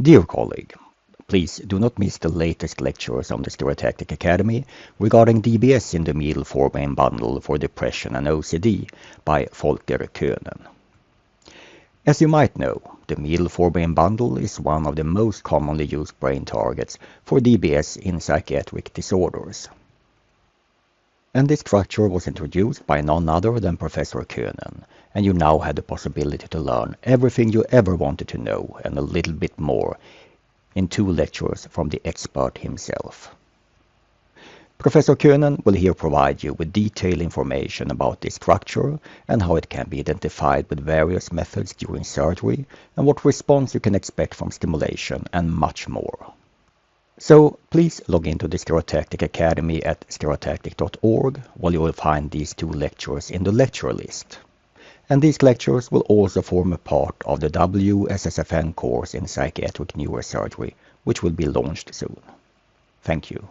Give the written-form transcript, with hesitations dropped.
Dear colleague, please do not miss the latest lectures on the Stereotactic Academy regarding DBS in the meal-forming bundle for depression and OCD by Volker Coenen. As you might know, the meal-forming bundle is one of the most commonly used brain targets for DBS in psychiatric disorders. And this structure was introduced by none other than Professor Coenen, and you now have the possibility to learn everything you ever wanted to know and a little bit more in 2 lectures from the expert himself. Professor Coenen will here provide you with detailed information about this structure and how it can be identified with various methods during surgery and what response you can expect from stimulation and much more. So please log into the Stereotactic Academy at stereotactic.org where you will find these 2 lectures in the lecture list. And these lectures will also form a part of the WSSFN course in psychiatric neurosurgery, which will be launched soon. Thank you.